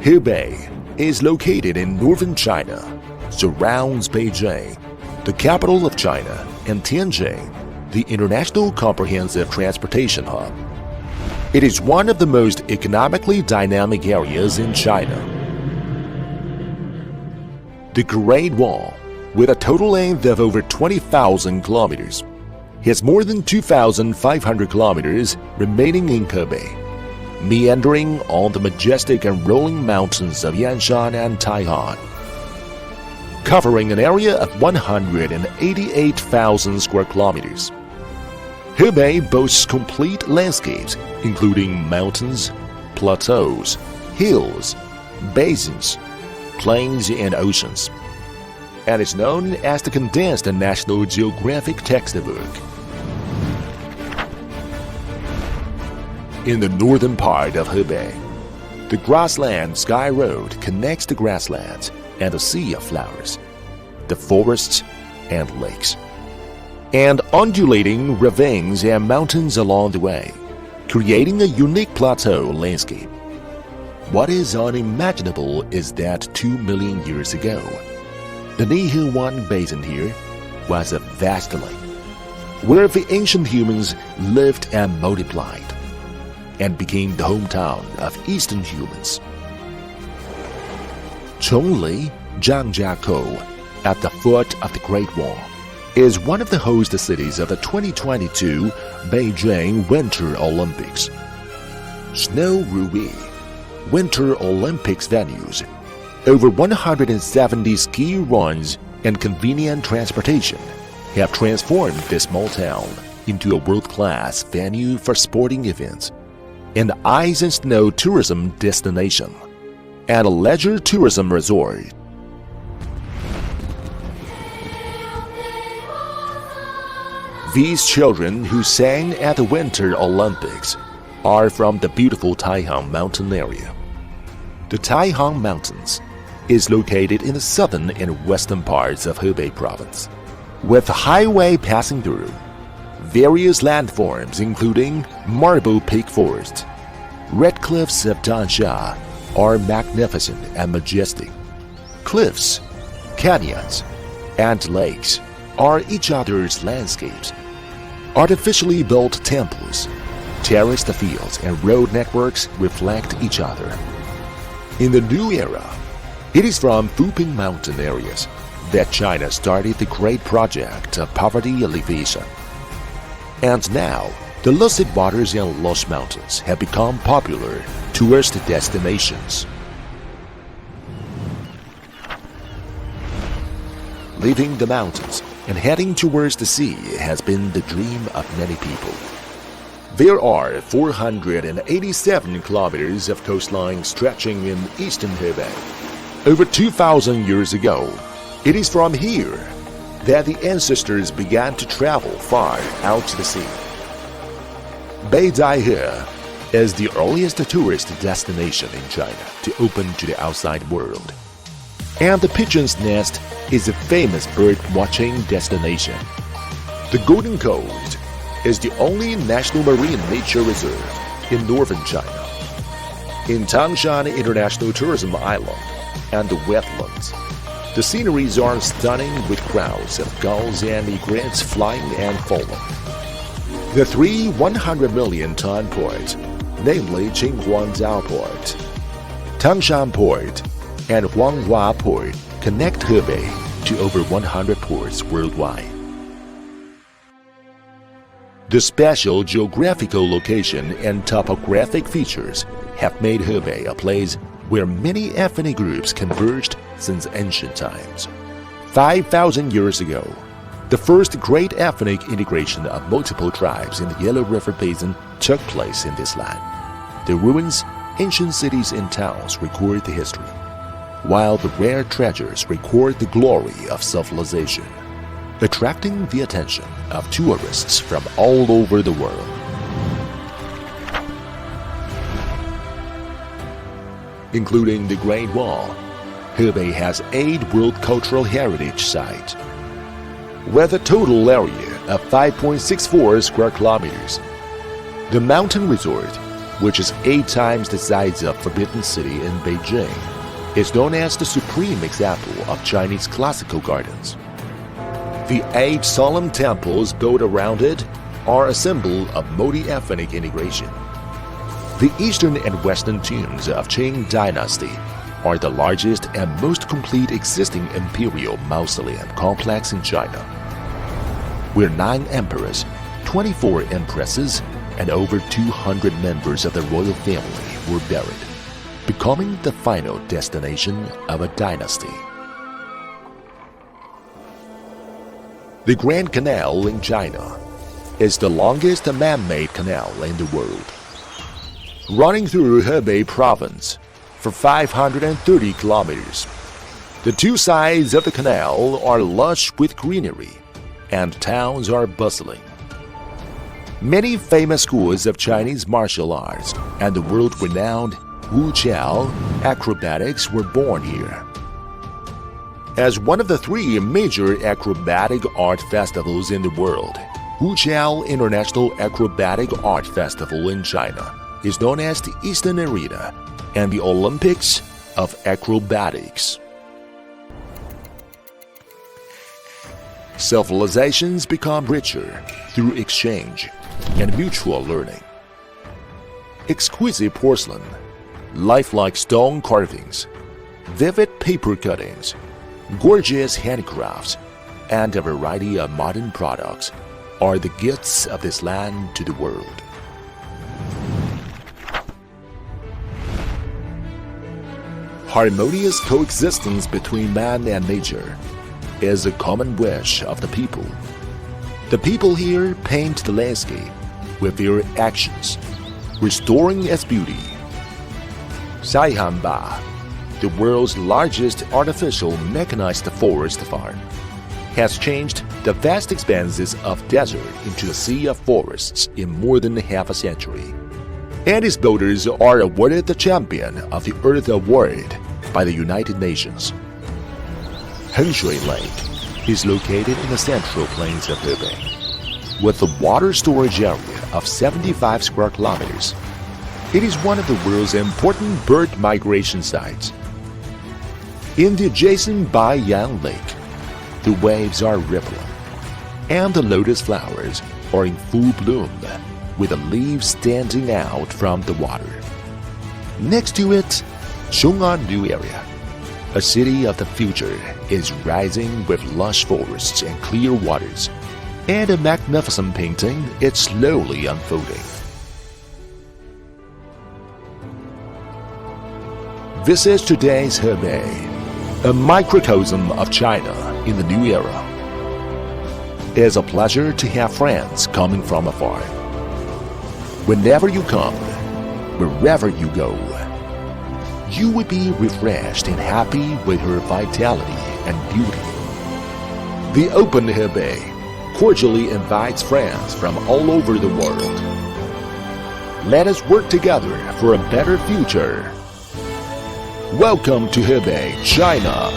Hebei is located in northern China, surrounds Beijing, the capital of China, and Tianjin, the international comprehensive transportation hub. It is one of the most economically dynamic areas in China. The Great Wall, with a total length of over 20,000 kilometers, has more than 2,500 kilometers remaining in Hebei, meandering on the majestic and rolling mountains of Yanshan and Taihang. Covering an area of 188,000 square kilometers. Hebei boasts complete landscapes including mountains, plateaus, hills, basins, plains, and oceans, and is known as the condensed National Geographic textbook. In the northern part of Hebei, the grassland Sky Road connects the grasslands and the Sea of Flowers, the forests and lakes, and undulating ravines and mountains along the way, creating a unique plateau landscape. What is unimaginable is that 2 million years ago, the Nihilwan Basin here was a vast lake, where the ancient humans lived and multiplied, and became the hometown of Eastern humans. Chongli Zhangjiakou, at the foot of the Great Wall, is one of the host cities of the 2022 Beijing Winter Olympics. Snow Rui, Winter Olympics venues, over 170 ski runs, and convenient transportation have transformed this small town into a world-class venue for sporting events, an ice and snow tourism destination, and a leisure tourism resort. These children who sang at the Winter Olympics are from the beautiful Taihang Mountain area. The Taihang Mountains is located in the southern and western parts of Hebei province, with a highway passing through. Various landforms including Marble Peak Forest, Red Cliffs of Tansha are magnificent and majestic. Cliffs, canyons, and lakes are each other's landscapes. Artificially built temples, terraced fields, and road networks reflect each other. In the new era, it is from Fuping mountain areas that China started the great project of poverty alleviation. And now, the lucid waters and lush mountains have become popular tourist destinations. Leaving the mountains and heading towards the sea has been the dream of many people. There are 487 kilometers of coastline stretching in eastern Hebei. Over 2,000 years ago, it is from here that the ancestors began to travel far out to the sea. Hebei is the earliest tourist destination in China to open to the outside world. And the Pigeon's Nest is a famous bird-watching destination. The Golden Coast is the only national marine nature reserve in northern China. In Tangshan International Tourism Island and the wetlands, the sceneries are stunning with crowds of gulls and egrets flying and falling. The three 100 million ton ports, namely Qinghuangjiao Port, Tangshan Port, and Huanghua Port, connect Hebei to over 100 ports worldwide. The special geographical location and topographic features have made Hebei a place where many ethnic groups converged since ancient times. 5,000 years ago, the first great ethnic integration of multiple tribes in the Yellow River Basin took place in this land. The ruins, ancient cities and towns record the history, while the rare treasures record the glory of civilization, attracting the attention of tourists from all over the world. including the Great Wall. Hebei has 8 World Cultural Heritage Sites, with a total area of 5.64 square kilometers. The mountain resort, which is 8 times the size of Forbidden City in Beijing, is known as the supreme example of Chinese classical gardens. The 8 solemn temples built around it are a symbol of multi-ethnic integration. The eastern and western tombs of Qing Dynasty are the largest and most complete existing imperial mausoleum complex in China, where 9 emperors, 24 empresses, and over 200 members of the royal family were buried, becoming the final destination of a dynasty. The Grand Canal in China is the longest man-made canal in the world, running through Hebei province for 530 kilometers. The 2 sides of the canal are lush with greenery, and towns are bustling. Many famous schools of Chinese martial arts and the world-renowned wuqiao acrobatics were born here. As one of the 3 major acrobatic art festivals in the world, Wuqiao International Acrobatic Art Festival in China is known as the Eastern Arena and the Olympics of Acrobatics. Civilizations become richer through exchange and mutual learning. Exquisite porcelain, lifelike stone carvings, vivid paper cuttings, gorgeous handicrafts, and a variety of modern products are the gifts of this land to the world. Harmonious coexistence between man and nature is a common wish of the people. The people here paint the landscape with their actions, restoring its beauty. Taihang Mountains, the world's largest artificial mechanized forest farm, has changed the vast expanses of desert into a sea of forests in more than half a century. And its builders are awarded the Champion of the Earth Award by the United Nations. Hengshui Lake is located in the central plains of Hebei, with a water storage area of 75 square kilometers. It is one of the world's important bird migration sites. In the adjacent Baiyang Lake, the waves are rippling, and the lotus flowers are in full bloom, with the leaves standing out from the water. Next to it, Chong'an New Area, a city of the future, is rising with lush forests and clear waters, and a magnificent painting is slowly unfolding. This is today's Hebei, a microcosm of China in the new era. It is a pleasure to have friends coming from afar. Whenever you come, wherever you go, you will be refreshed and happy with her vitality and beauty. The Open Hebei cordially invites friends from all over the world. Let us work together for a better future. Welcome to Hebei, China.